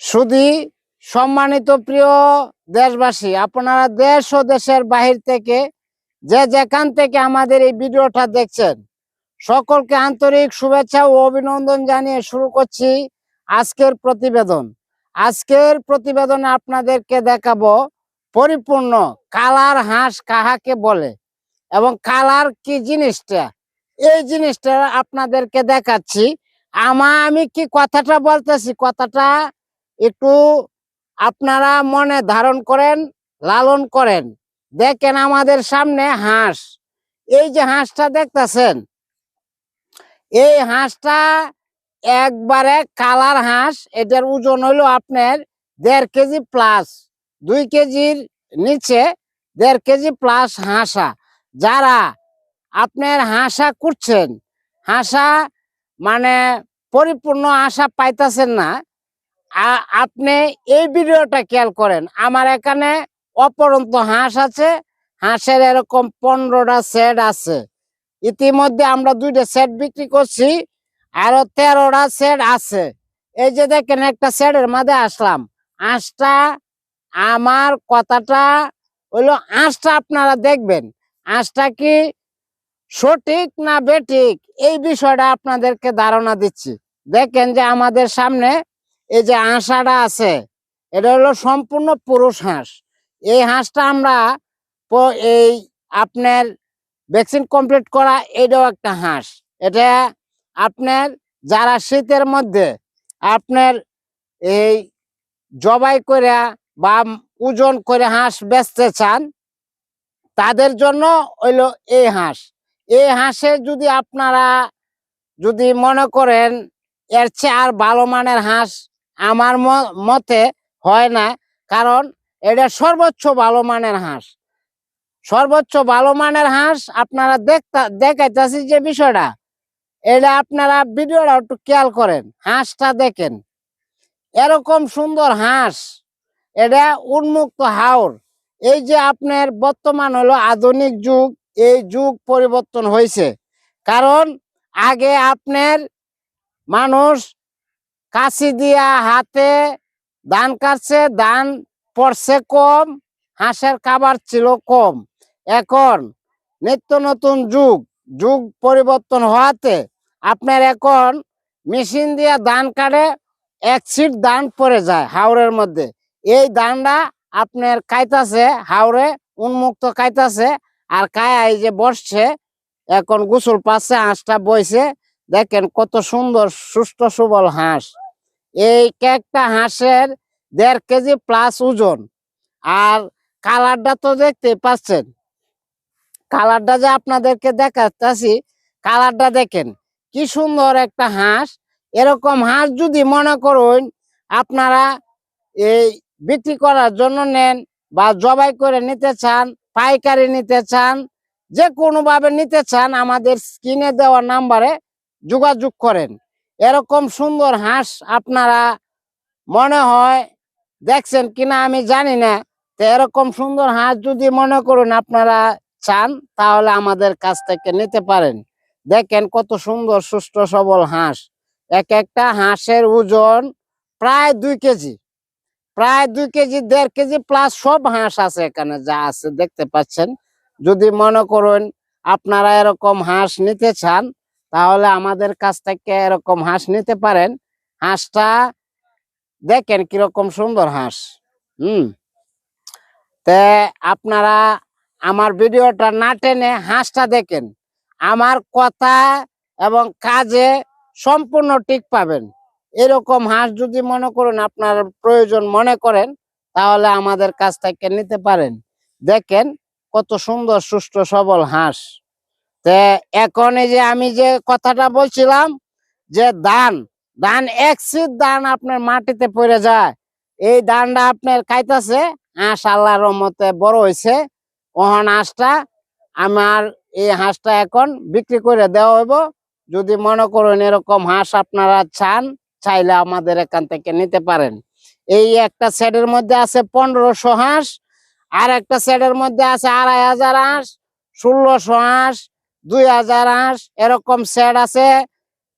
শুধু সম্মানিত প্রিয় দেশবাসী, আপনারা দেশ ও দেশের বাহির থেকে যে যেখান থেকে আমাদের এই ভিডিওটা দেখছেন, সকলকে আন্তরিক শুভেচ্ছা ও অভিনন্দন জানিয়ে শুরু করছি আজকের প্রতিবেদন। আজকের প্রতিবেদনে আপনাদেরকে দেখাবো পরিপূর্ণ কালার হাঁস কাহাকে বলে এবং কালার কি জিনিসটা, এই জিনিসটা আপনাদেরকে দেখাচ্ছি। আমি কি কথাটা বলতেছি, কথাটা একটু আপনারা মনে ধারণ করেন, লালন করেন। দেখেন আমাদের সামনে হাঁস, এই যে হাঁসটা দেখতেছেন, এই হাঁসটা একবারে কালার হাঁস। এটার ওজন হইলো আপনার 1.5 কেজি প্লাস, 2 কেজির নিচে 1.5 কেজি প্লাস হাঁসা। যারা আপনার হাঁসা করছেন, হাঁসা মানে পরিপূর্ণ আশা পাইতেছেন না, আপনি এই ভিডিওটা খেয়াল করেন। আমার এখানে অপরন্ত হাঁস আছে, হাঁসের এরকম 15টা সেট আছে। ইতিমধ্যে আমরা 2টা সেট বিক্রি করছি, আরো 13টা সেট আছে। এই যে দেখেন একটা সেটের মধ্যে আসলাম। হাঁসটা, আমার কথাটা হইলো হাঁসটা আপনারা দেখবেন, হাঁসটা কি সঠিক না বেঠিক, এই বিষয়টা আপনাদেরকে ধারণা দিচ্ছি। দেখেন যে আমাদের সামনে এই যে হাঁসটা আছে, এটা হলো সম্পূর্ণ পুরুষ হাঁস। এই হাঁসটা আমরা এই আপনার ভ্যাকসিন কমপ্লিট করা, এটাও একটা হাঁস। এটা আপনার যারা শীতের মধ্যে আপনার এই জবাই করে বা ওজন করে হাঁস বেচতে চান, তাদের জন্য হইলো এই হাঁস। এই হাঁসে যদি আপনারা যদি মনে করেন এর চেয়ে আর ভালো মানের হাঁস আমার মতে হয় না, কারণ এটা সর্বোচ্চ ভালো মানের হাঁস। সর্বোচ্চ ভালো মানের হাঁস আপনারা দেখাইতেছি যে বিষয়টা, এটা আপনারা ভিডিওটা একটু খেয়াল করেন, হাঁসটা দেখেন এরকম সুন্দর হাঁস। এটা উন্মুক্ত হাওর। এই যে আপনার বর্তমান হলো আধুনিক যুগ, এই যুগ পরিবর্তন হয়েছে। কারণ আগে আপনার মানুষ কাশি দিয়া হাতে ধান কাটছে, ধান পড়ছে কম, হাঁসের খাবার ছিল কম। এখন নিত্য নতুন যুগ, যুগ পরিবর্তন হওয়াতে আপনার এখন মেশিন দিয়া ধান কাটে, 1 সিট ধান পড়ে যায় হাওরের মধ্যে। এই ধানটা আপনার খাইতাছে হাওরে, উন্মুক্ত খাইতাছে, আর কায়া এই যে বসছে, এখন গোসল পাচ্ছে, হাঁসটা বইছে। দেখেন কত সুন্দর সুস্থ সবল হাঁস। এই একটা হাঁসের 1.5 কেজি প্লাস ওজন। আর কালারটা তো দেখতে পাচ্ছেন, কালারটা যে আপনাদেরকে দেখাচ্ছি, কালারটা দেখেন কি সুন্দর একটা হাঁস। এরকম হাঁস যদি মনে করুন আপনারা এই বিক্রি করার জন্য নেন বা জবাই করে নিতে চান, পাইকারি নিতে চান, যে কোনো ভাবে নিতে চান, আমাদের স্ক্রিনে দেওয়া নাম্বারে যোগাযোগ করেন। এরকম সুন্দর হাঁস আপনারা মনে হয় দেখছেন কিনা আমি জানি না, তো এরকম সুন্দর হাঁস যদি মনে করুন আপনারা চান, তাহলে আমাদের কাছ থেকে নিতে পারেন। দেখেন কত সুন্দর সুস্থ সবল হাঁস। এক একটা হাঁসের ওজন প্রায় 2 কেজি, প্রায় 2 কেজি 1.5 কেজি প্লাস সব হাঁস আছে এখানে যা আছে দেখতে পাচ্ছেন। যদি মনে করুন আপনারা এরকম হাঁস নিতে চান, তাহলে আমাদের কাছ থেকে এরকম হাঁস নিতে পারেন। হাঁসটা দেখেন কিরকম সুন্দর হাঁস। তে আপনারা আমার ভিডিওটা না টেনে হাঁসটা দেখেন, আমার কথা এবং কাজে সম্পূর্ণ ঠিক পাবেন। এরকম হাঁস যদি মনে করুন আপনার প্রয়োজন মনে করেন, তাহলে আমাদের কাছ থেকে নিতে পারেন। দেখেন কত সুন্দর সুস্থ সবল হাঁস। তে এখন এই যে আমি যে কথাটা বলছিলাম, যে ধান, ধান 1 সিট ধান আপনার মাটিতে পড়ে যায়, এই ধানটা আপনার খাইতেছে হাঁস। আল্লাহর রহমতে বড় হয়েছে। ওহন হাঁসটা আমার, এই হাঁসটা এখন বিক্রি করে দেওয়া হইব। যদি মনে করুন এরকম হাঁস আপনারা চান, চাইলে আমাদের এখান থেকে নিতে পারেন। এই একটা সেটের মধ্যে আছে 1500 হাঁস, আর একটা সেটের মধ্যে আছে 2500 হাঁস, 1600 হাঁস, 2000 হাঁস, এরকম সেট আছে।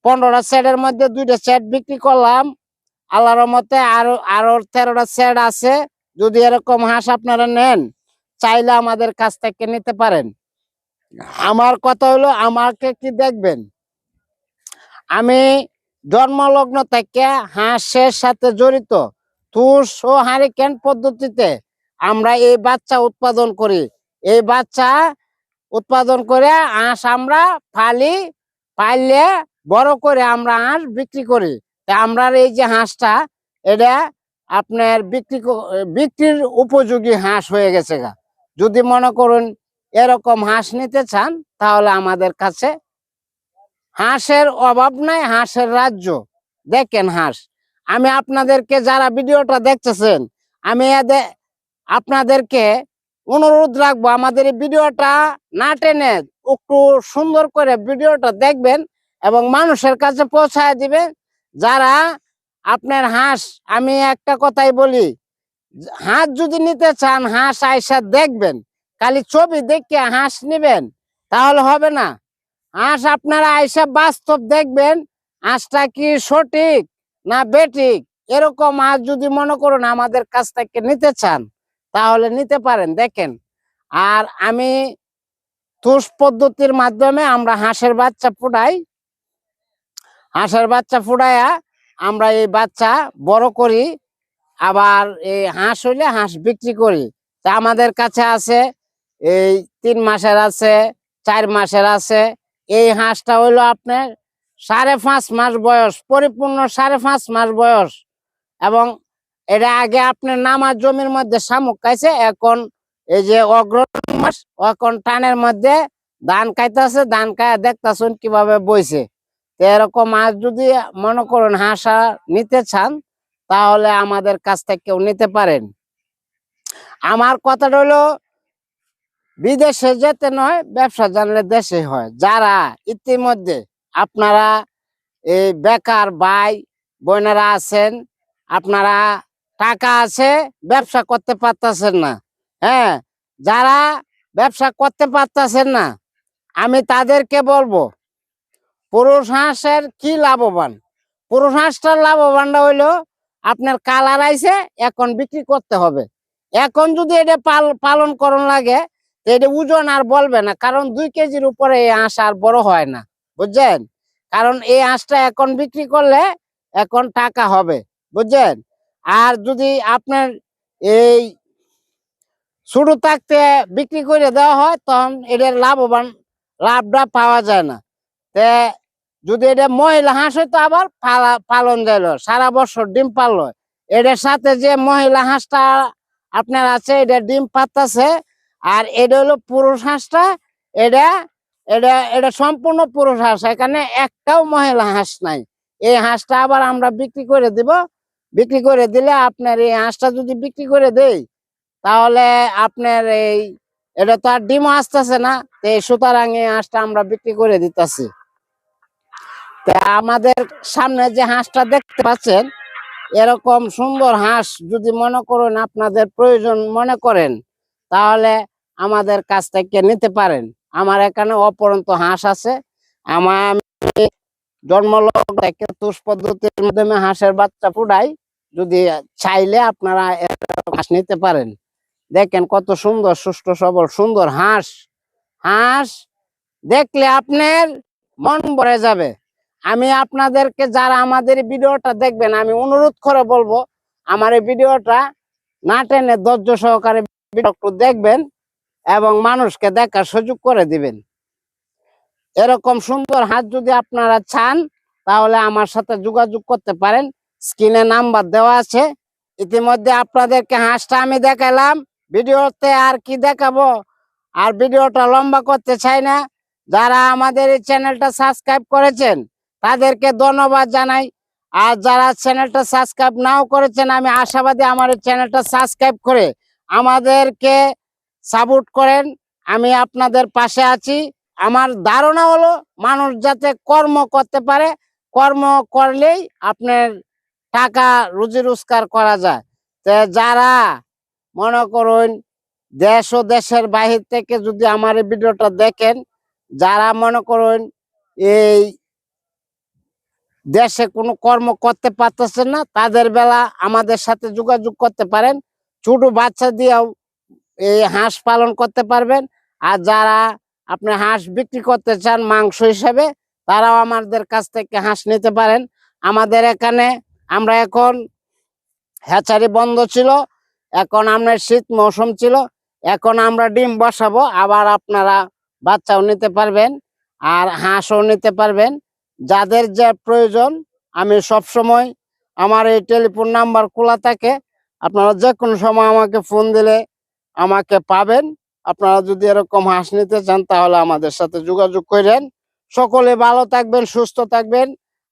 15টা সেটের মধ্যে 2টা সেট বিক্রি করলাম, আল্লাহর রহমতে আরো আরো 13টা সেট আছে। যদি এরকম হাঁস আপনারা নেন, চাইলে আমাদের কাছ থেকে নিতে পারেন। আমার কথা হলো, আমাকে কি দেখবেন, আমি জন্মলগ্ন থেকে হাঁসের সাথে জড়িত। তুষ ও হারিকেন পদ্ধতিতে আমরা এই বাচ্চা উৎপাদন করি। এই বাচ্চা উৎপাদন করে হাঁস আমরা পালি, পাইলে বড় করে আমরা হাঁস বিক্রি করি। তা আমরা এই যে হাঁসটা, এটা আপনার বিক্রির উপযোগী হাঁস হয়ে গেছে গা। যদি মনে করুন এরকম হাঁস নিতে চান, তাহলে আমাদের কাছে হাঁসের অভাব নাই, হাঁসের রাজ্য। দেখেন হাঁস, আমি আপনাদেরকে যারা ভিডিওটা দেখতেছেন, আমি আপনাদেরকে অনুরোধ রাখবো, আমাদের এই ভিডিওটা না টেনে একটু সুন্দর করে ভিডিওটা দেখবেন এবং মানুষের কাছে পৌঁছায় দিবেন। যারা আপনার হাঁস, আমি একটা কথাই বলি, হাঁস যদি নিতে চান, হাঁস আইসা দেখবেন। খালি ছবি দেখে হাঁস নিবেন তাহলে হবে না। হাঁস আপনারা আইসা বাস্তব দেখবেন, হাঁসটা কি সঠিক না বেঠিক। এরকম হাঁস যদি মনে করুন আমাদের কাছ থেকে নিতে চান, তাহলে নিতে পারেন। দেখেন, আর আমি তুষ পদ্ধতির মাধ্যমে আমরা হাঁসের বাচ্চা ফুটাই। হাঁসের বাচ্চা ফুটাইয়া আমরা এই বাচ্চা বড় করি। আবার এই হাঁস হইলে হাঁস বিক্রি করি। তা আমাদের কাছে আছে এই 3 মাসের আছে, 4 মাসের আছে। এই হাঁসটা হইলো আপনার 5.5 মাস বয়স, পরিপূর্ণ 5.5 মাস বয়স। এবং এটা আগে আপনার নামার জমির মধ্যে শামুক খাইছে, এখন এই যে অগ্রণী মাস, এখন টানের মধ্যে ধান খাইতেছে, ধান খাইয়া দেখতেছেন কিভাবে বইছে। তো এরকম হাঁস যদি মনে করুন হাঁসা নিতে চান, তাহলে আমাদের কাছ থেকেও নিতে পারেন। আমার কথাটা হলো, বিদেশে যেতে নয়, ব্যবসা জানলে দেশে হয়। যারা ইতিমধ্যে আপনারা এই বেকার ভাই বোনেরা আছেন, আপনারা টাকা আছে, ব্যবসা করতে পারতেছেন না, হ্যাঁ, যারা ব্যবসা করতে পারতেছেন না, আমি তাদেরকে বলবো, পুরুষ হাঁসের কি লাভবান। পুরুষ হাঁসটার লাভবানটা হইলো, আপনার কালার আইছে, এখন বিক্রি করতে হবে। এখন যদি এটা পালন করন লাগে, তো এটা ওজন আর বলবে না, কারণ 2 কেজির উপরে এই হাঁস আর বড় হয় না, বুঝছেন। কারণ এই হাঁসটা এখন বিক্রি করলে এখন টাকা হবে, বুঝছেন। আর যদি আপনার এই শুরু থাকতে বিক্রি করে দেওয়া হয়, তখন এটার লাভটা পাওয়া যায় না। তে যদি এটা মহিলা হাঁস হইতো, আবার পালন যাইল, সারা বছর ডিম পারলো। এটার সাথে যে মহিলা হাঁসটা আপনার আছে, এটা ডিম পাতাছে। আর এটা হলো পুরুষ হাঁসটা, এটা এটা এটা সম্পূর্ণ পুরুষ হাঁস, এখানে একটাও মহিলা হাঁস নাই। এই হাঁসটা আবার আমরা বিক্রি করে দিব। বিক্রি করে দিলে আপনার এই হাঁসটা যদি বিক্রি করে দেই, তাহলে আপনার এটা তো আর ডিমও আসতেছে না, এই সুতরাং এই হাঁসটা আমরা বিক্রি করে দিতেছি। তা আমাদের সামনে যে হাঁসটা দেখতে পাচ্ছেন, এরকম সুন্দর হাঁস যদি মনে করুন আপনাদের প্রয়োজন মনে করেন, তাহলে আমাদের কাছ থেকে নিতে পারেন। আমার এখানে অপরন্ত হাঁস আছে। আমি জন্মলগ্ন থেকে তুষ পদ্ধতির মাধ্যমে হাঁসের বাচ্চা ফুটাই। যদি চাইলে আপনারা হাঁস নিতে পারেন। দেখেন কত সুন্দর, সুস্থ সবল সুন্দর হাঁস। হাঁস দেখলে আপনার মন ভরে যাবে। আমি আপনাদেরকে, যারা আমাদের ভিডিওটা দেখবেন, আমি অনুরোধ করে বলবো, আমার এই ভিডিওটা না টেনে ধৈর্য সহকারে ভিডিওটা দেখবেন এবং মানুষকে দেখার সুযোগ করে দিবেন। এরকম সুন্দর হাঁস যদি আপনারা চান, তাহলে আমার সাথে যোগাযোগ করতে পারেন। স্ক্রিনে নাম্বার দেওয়া আছে। ইতিমধ্যে আপনাদেরকে হাঁসটা আমি দেখালাম, ভিডিওতে আর কি দেখাবো। আর ভিডিওটা লম্বা করতে চাই না। যারা আমাদের এই চ্যানেলটা সাবস্ক্রাইব করেছেন, তাদেরকে ধন্যবাদ জানাই। আর যারা চ্যানেলটা সাবস্ক্রাইব নাও করেছেন, আমি আশাবাদী আমার এই চ্যানেলটা সাবস্ক্রাইব করে আমাদেরকে সাপোর্ট করেন। আমি আপনাদের পাশে আছি। আমার ধারণা হলো, মানুষ যাতে কর্ম করতে পারে, কর্ম করলেই আপনার টাকা রুজি রোজগার করা যায়। তো যারা মনে করুন দেশ ও দেশের বাহির থেকে যদি আমার এই ভিডিওটা দেখেন, যারা মনে করুন এই দেশে কোনো কর্ম করতে পারতেছেন না, তাদের বেলা আমাদের সাথে যোগাযোগ করতে পারেন। ছোট বাচ্চা দিয়েও এই হাঁস পালন করতে পারবেন। আর যারা আপনি হাঁস বিক্রি করতে চান মাংস হিসেবে, তারাও আমাদের কাছ থেকে হাঁস নিতে পারেন। আমাদের এখানে আমরা এখন হ্যাচারি বন্ধ ছিল, এখন আপনার শীত মৌসুম ছিল, এখন আমরা ডিম বসাবো, আবার আপনারা বাচ্চাও নিতে পারবেন আর হাঁসও নিতে পারবেন। যাদের যে প্রয়োজন আমি সব সময় আমার এই টেলিফোন নাম্বার খোলা থাকে, আপনারা যে কোনো সময় আমাকে ফোন দিলে আমাকে পাবেন। আপনারা যদি এরকম হাঁস নিতে চান তাহলে আমাদের সাথে যোগাযোগ করেন। সকলে ভালো থাকবেন, সুস্থ থাকবেন।